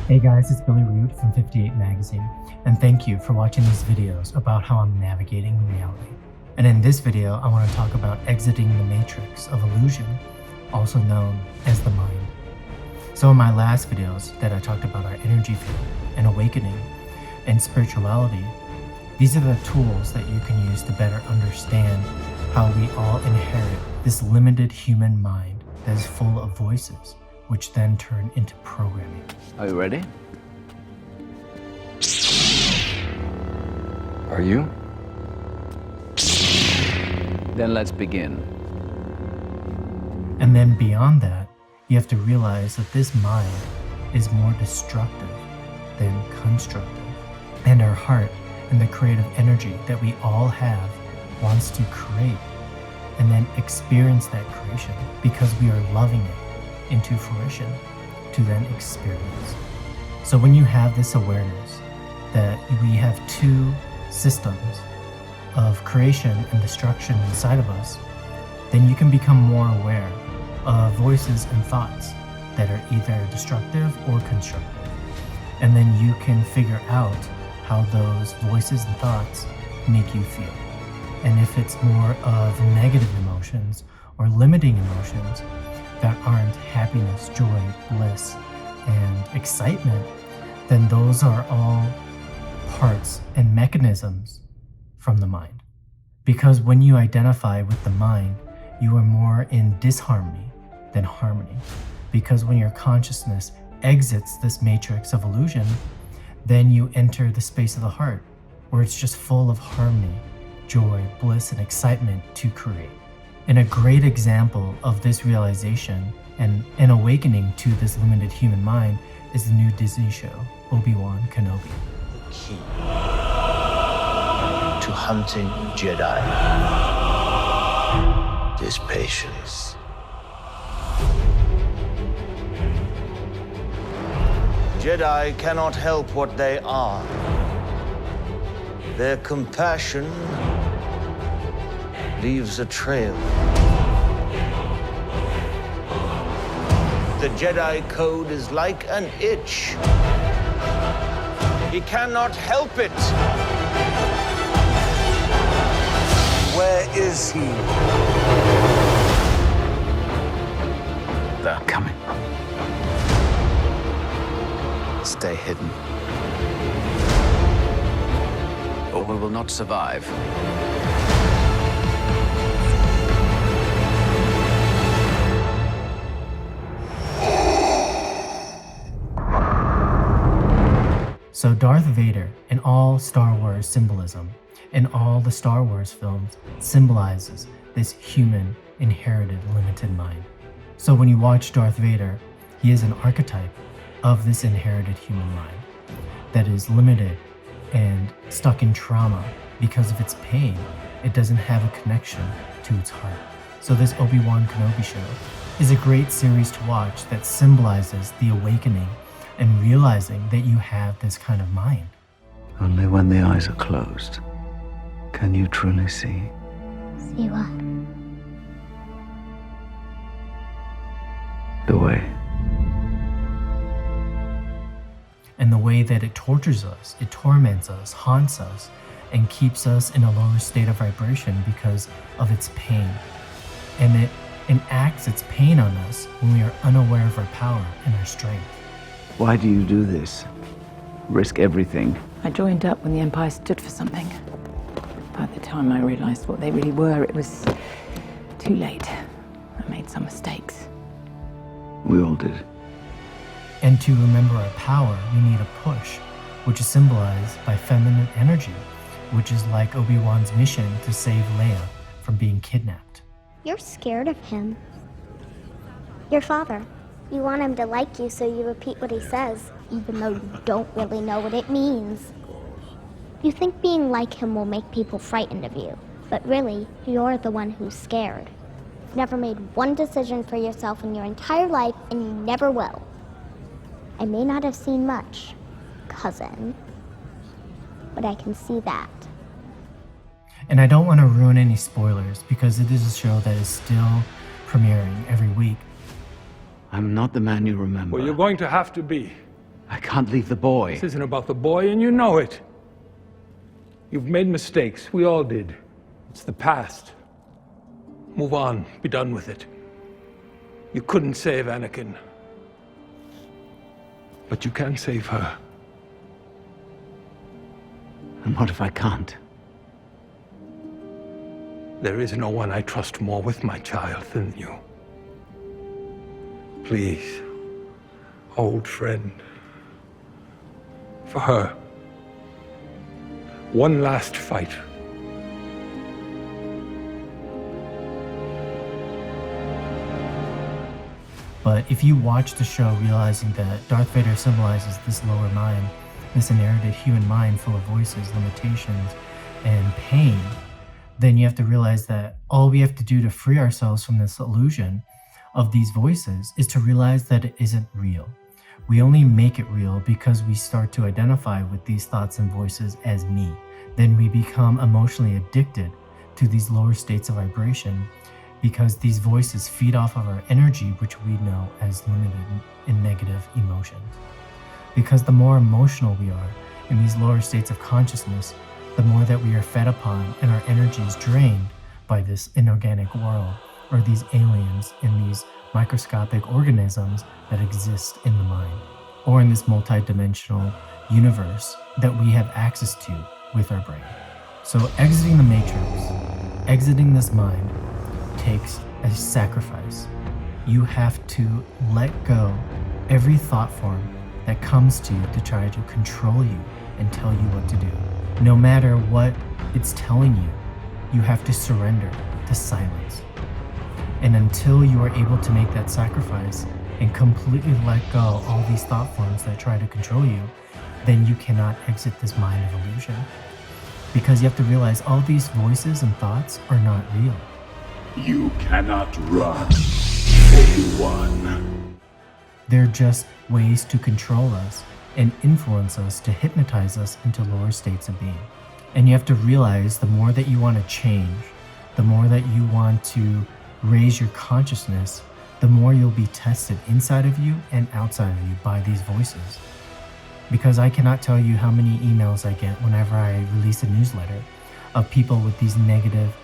Hey guys, it's Billy Root from 58 Magazine, and thank you for watching these videos about how I'm navigating reality. And in this video, I want to talk about exiting the matrix of illusion, also known as the mind. So in my last videos that I talked about our energy field and awakening and spirituality, these are the tools that you can use to better understand how we all inherit this limited human mind that is full of voices, which then turn into programming. Are you ready? Are you? Then let's begin. And then beyond that, you have to realize that this mind is more destructive than constructive. And our heart and the creative energy that we all have wants to create and then experience that creation because we are loving it into fruition to then experience. So when you have this awareness that we have two systems of creation and destruction inside of us, then you can become more aware of voices and thoughts that are either destructive or constructive. And then you can figure out how those voices and thoughts make you feel. And if it's more of negative emotions or limiting emotions that aren't happiness, joy, bliss, and excitement, then those are all parts and mechanisms from the mind. Because when you identify with the mind, you are more in disharmony than harmony. Because when your consciousness exits this matrix of illusion, then you enter the space of the heart, where it's just full of harmony, joy, bliss, and excitement to create. And a great example of this realization and an awakening to this limited human mind is the new Disney show, Obi-Wan Kenobi. The key to hunting Jedi is patience. Jedi cannot help what they are. Their compassion leaves a trail. The Jedi Code is like an itch. He cannot help it. Where is he? They're coming. Stay hidden, or we will not survive. So Darth Vader in all Star Wars symbolism, in all the Star Wars films, symbolizes this human inherited limited mind. So when you watch Darth Vader, he is an archetype of this inherited human mind that is limited and stuck in trauma because of its pain. It doesn't have a connection to its heart. So this Obi-Wan Kenobi show is a great series to watch that symbolizes the awakening and realizing that you have this kind of mind. Only when the eyes are closed can you truly see. See what? The way. And the way that it tortures us, it torments us, haunts us, and keeps us in a lower state of vibration because of its pain. And it enacts its pain on us when we are unaware of our power and our strength. Why do you do this? Risk everything. I joined up when the Empire stood for something. By the time I realized what they really were, it was too late. I made some mistakes. We all did. And to remember our power, we need a push, which is symbolized by feminine energy, which is like Obi-Wan's mission to save Leia from being kidnapped. You're scared of him. Your father. You want him to like you, so you repeat what he says, even though you don't really know what it means. You think being like him will make people frightened of you, but really, you're the one who's scared. You've never made one decision for yourself in your entire life, and you never will. I may not have seen much, cousin, but I can see that. And I don't want to ruin any spoilers because it is a show that is still premiering every week. I'm not the man you remember. Well, you're going to have to be. I can't leave the boy. This isn't about the boy, and you know it. You've made mistakes. We all did. It's the past. Move on. Be done with it. You couldn't save Anakin. But you can save her. And what if I can't? There is no one I trust more with my child than you. Please, old friend. For her. One last fight. But if you watch the show realizing that Darth Vader symbolizes this lower mind, this inherited human mind full of voices, limitations, and pain, then you have to realize that all we have to do to free ourselves from this illusion of these voices is to realize that it isn't real. We only make it real because we start to identify with these thoughts and voices as me. Then we become emotionally addicted to these lower states of vibration because these voices feed off of our energy, which we know as limited in negative emotions. Because the more emotional we are in these lower states of consciousness, the more that we are fed upon and our energy is drained by this inorganic world or these aliens and these microscopic organisms that exist in the mind or in this multi-dimensional universe that we have access to with our brain. So exiting the matrix, exiting this mind takes a sacrifice. You have to let go every thought form that comes to you to try to control you and tell you what to do. No matter what it's telling you, you have to surrender to silence. And until you are able to make that sacrifice and completely let go all these thought forms that try to control you, then you cannot exit this mind of illusion. Because you have to realize all these voices and thoughts are not real. You cannot run, Obi-Wan. They're just ways to control us and influence us to hypnotize us into lower states of being. And you have to realize the more that you want to change, the more that you want to raise your consciousness, the more you'll be tested inside of you and outside of you by these voices. Because I cannot tell you how many emails I get whenever I release a newsletter of people with these negative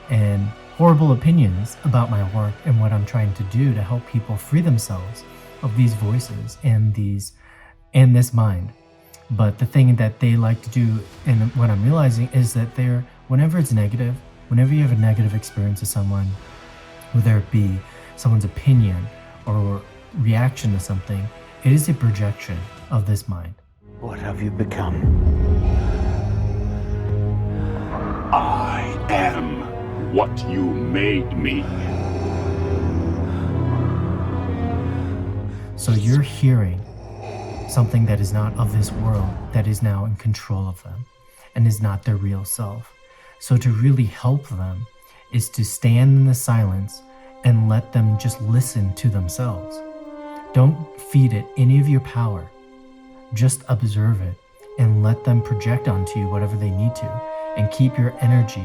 and horrible opinions about my work and what I'm trying to do to help people free themselves of these voices and this mind. But the thing that they like to do, and what I'm realizing, is that whenever it's negative, whenever you have a negative experience with someone, whether it be someone's opinion or reaction to something, it is a projection of this mind. What have you become? I am what you made me. So you're hearing something that is not of this world, that is now in control of them and is not their real self. So to really help them is to stand in the silence and let them just listen to themselves. Don't feed it any of your power. Just observe it and let them project onto you whatever they need to, and keep your energy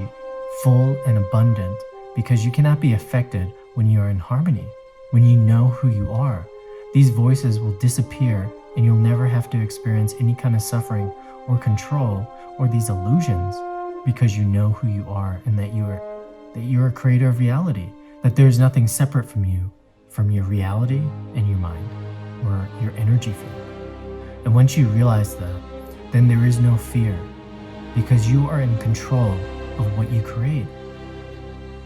full and abundant, because you cannot be affected when you are in harmony. When you know who you are, these voices will disappear and you'll never have to experience any kind of suffering or control or these illusions, because you know who you are and that you're a creator of reality, that there's nothing separate from you, from your reality and your mind or your energy field. And once you realize that, then there is no fear, because you are in control of what you create.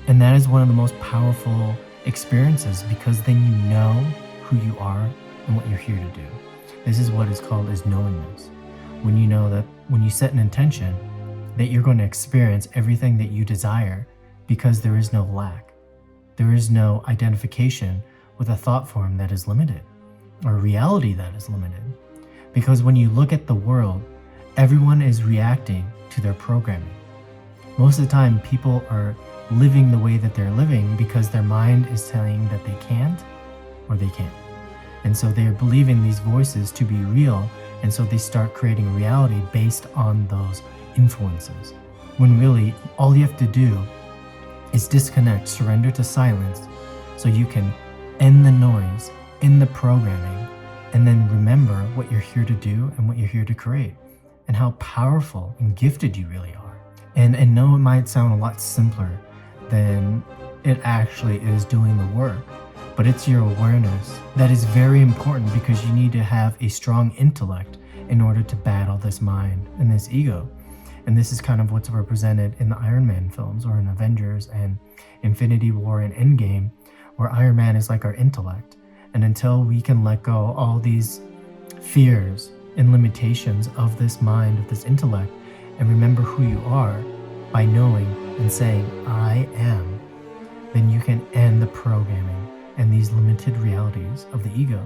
And that is one of the most powerful experiences, because then you know who you are and what you're here to do. This is what is called as knowingness. When you know that when you set an intention, that you're going to experience everything that you desire, because there is no lack. There is no identification with a thought form that is limited or a reality that is limited. Because when you look at the world, everyone is reacting to their programming. Most of the time, people are living the way that they're living because their mind is telling that they can't or they can't. And so they're believing these voices to be real, and so they start creating a reality based on those influences. When really, all you have to do is disconnect, surrender to silence, so you can end the noise, end the programming, and then remember what you're here to do and what you're here to create, and how powerful and gifted you really are. And no, it might sound a lot simpler than it actually is doing the work, but it's your awareness that is very important, because you need to have a strong intellect in order to battle this mind and this ego. And this is kind of what's represented in the Iron Man films, or in Avengers and Infinity War and Endgame, where Iron Man is like our intellect. And until we can let go all these fears and limitations of this mind, of this intellect, and remember who you are by knowing and saying, I am, then you can end the programming and these limited realities of the ego.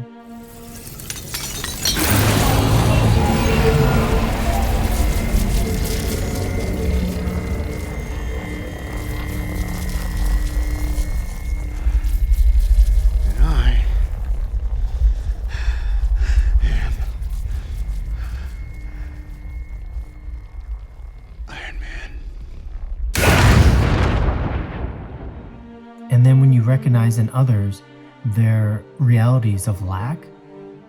And then when you recognize in others their realities of lack,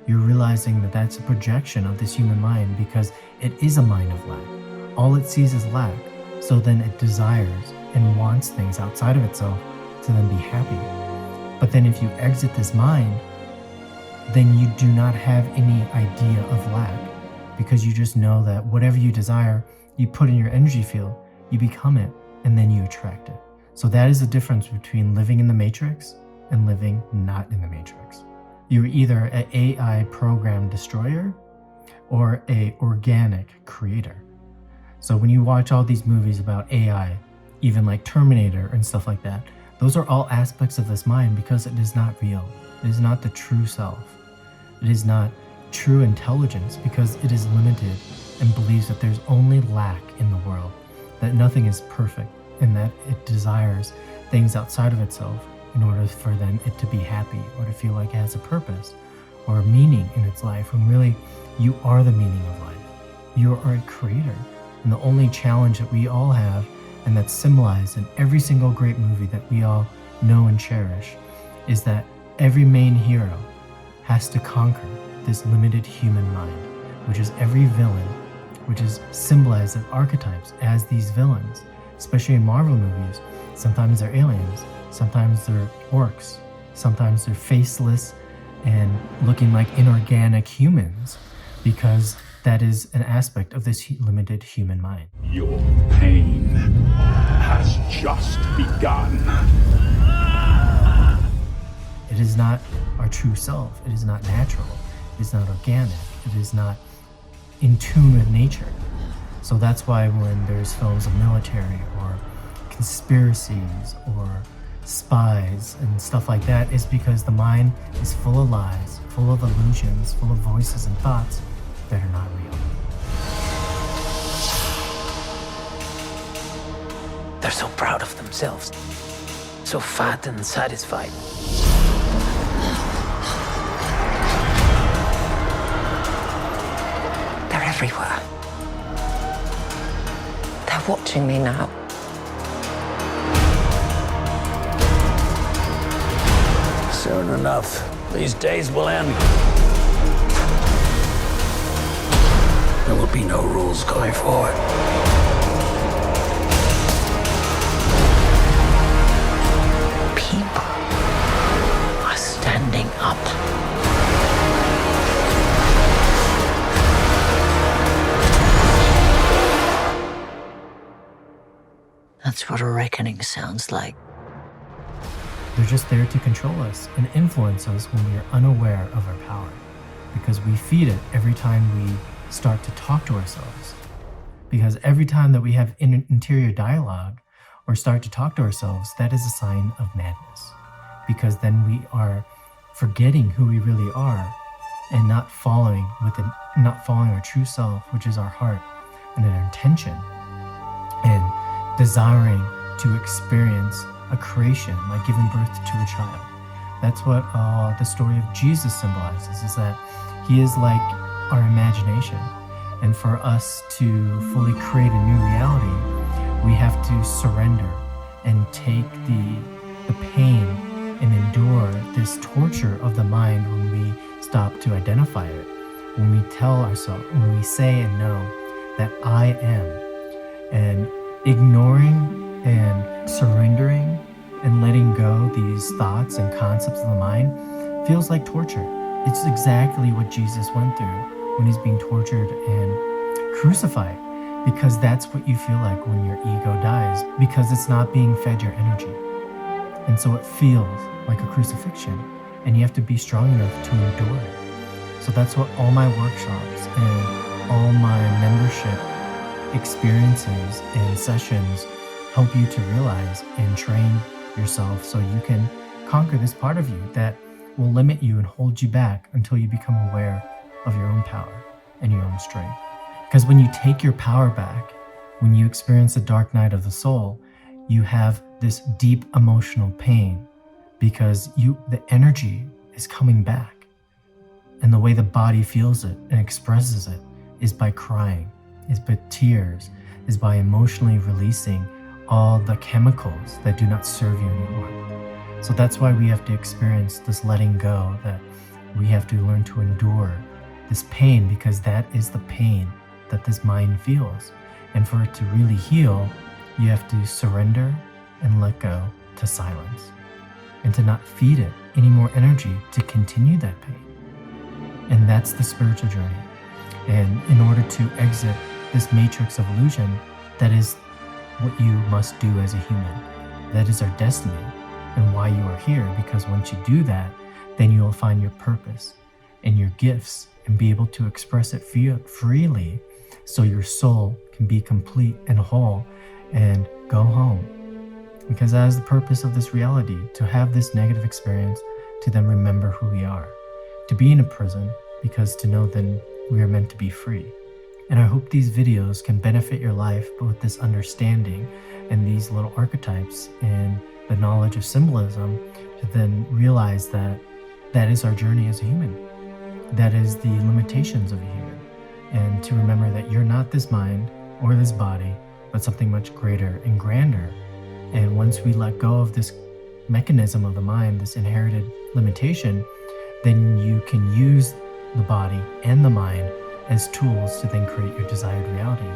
you're realizing that that's a projection of this human mind, because it is a mind of lack. All it sees is lack. So then it desires and wants things outside of itself to then be happy. But then if you exit this mind, then you do not have any idea of lack, because you just know that whatever you desire, you put in your energy field, you become it, and then you attract it. So that is the difference between living in the Matrix and living not in the Matrix. You're either an AI program destroyer or an organic creator. So when you watch all these movies about AI, even like Terminator and stuff like that, those are all aspects of this mind, because it is not real. It is not the true self. It is not true intelligence, because it is limited and believes that there's only lack in the world, that nothing is perfect, and that it desires things outside of itself in order for then it to be happy, or to feel like it has a purpose or a meaning in its life, when really you are the meaning of life. You are a creator. And the only challenge that we all have, and that's symbolized in every single great movie that we all know and cherish, is that every main hero has to conquer this limited human mind, which is every villain, which is symbolized as archetypes as these villains. Especially in Marvel movies, sometimes they're aliens, sometimes they're orcs, sometimes they're faceless and looking like inorganic humans, because that is an aspect of this limited human mind. Your pain has just begun. It is not our true self. It is not natural. It is not organic. It is not in tune with nature. So that's why when there's films of military or conspiracies or spies and stuff like that, is because the mind is full of lies, full of illusions, full of voices and thoughts that are not real. They're so proud of themselves, so fat and satisfied. They're everywhere. They're watching me now. Soon enough, these days will end. There will be no rules going forward. People are standing up. That's what a reckoning sounds like. They're just there to control us and influence us when we are unaware of our power, because we feed it every time we start to talk to ourselves. Because every time that we have interior dialogue or start to talk to ourselves, that is a sign of madness, because then we are forgetting who we really are and not following our true self, which is our heart and our intention, and desiring to experience a creation, like giving birth to a child. That's what the story of Jesus symbolizes, is that he is like our imagination. And for us to fully create a new reality, we have to surrender and take the pain and endure this torture of the mind when we stop to identify it, when we tell ourselves, when we say and know that I am, and ignoring and surrendering and letting go these thoughts and concepts of the mind feels like torture. It's exactly what Jesus went through when he's being tortured and crucified, because that's what you feel like when your ego dies, because it's not being fed your energy. And so it feels like a crucifixion, and you have to be strong enough to endure it. So that's what all my workshops and all my membership experiences and sessions help you to realize and train yourself, so you can conquer this part of you that will limit you and hold you back until you become aware of your own power and your own strength. Because when you take your power back, when you experience the dark night of the soul, you have this deep emotional pain, because the energy is coming back. And the way the body feels it and expresses it is by crying, is by tears, is by emotionally releasing all the chemicals that do not serve you anymore. So that's why we have to experience this letting go, that we have to learn to endure this pain, because that is the pain that this mind feels. And for it to really heal, you have to surrender and let go to silence, and to not feed it any more energy to continue that pain. And that's the spiritual journey. And in order to exit this matrix of illusion, that is what you must do as a human. That is our destiny and why you are here, because once you do that, then you will find your purpose and your gifts and be able to express it freely, so your soul can be complete and whole and go home. Because that is the purpose of this reality, to have this negative experience, to then remember who we are, to be in a prison, because to know then we are meant to be free. And I hope these videos can benefit your life, but with this understanding and these little archetypes and the knowledge of symbolism, to then realize that that is our journey as a human. That is the limitations of a human. And to remember that you're not this mind or this body, but something much greater and grander. And once we let go of this mechanism of the mind, this inherited limitation, then you can use the body and the mind as tools to then create your desired reality,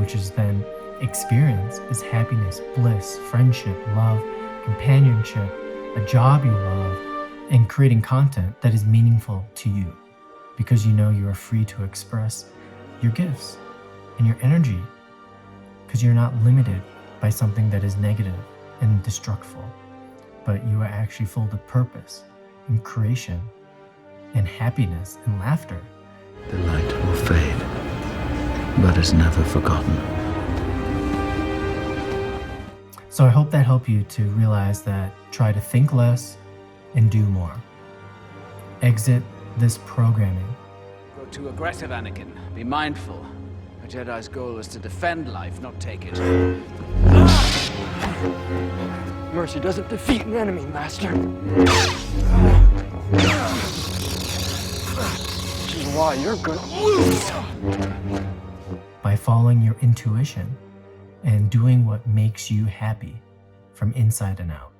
which is then experience is happiness, bliss, friendship, love, companionship, a job you love, and creating content that is meaningful to you, because you know you are free to express your gifts and your energy, because you're not limited by something that is negative and destructful, but you are actually full of purpose and creation and happiness and laughter. The light will fade, but is never forgotten. So I hope that helped you to realize that try to think less and do more. Exit this programming. Go too aggressive, Anakin. Be mindful. A Jedi's goal is to defend life, not take it. Mercy doesn't defeat an enemy, Master. Which is why you're gonna lose. By following your intuition and doing what makes you happy from inside and out.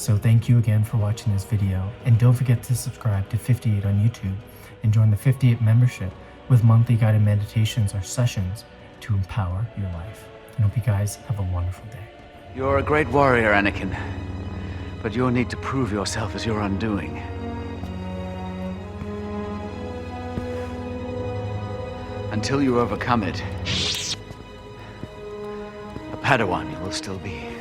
So thank you again for watching this video, and don't forget to subscribe to 58 on YouTube and join the 58 membership with monthly guided meditations or sessions to empower your life. I hope you guys have a wonderful day. You're a great warrior, Anakin, but you'll need to prove yourself as your undoing. Until you overcome it, a Padawan you will still be.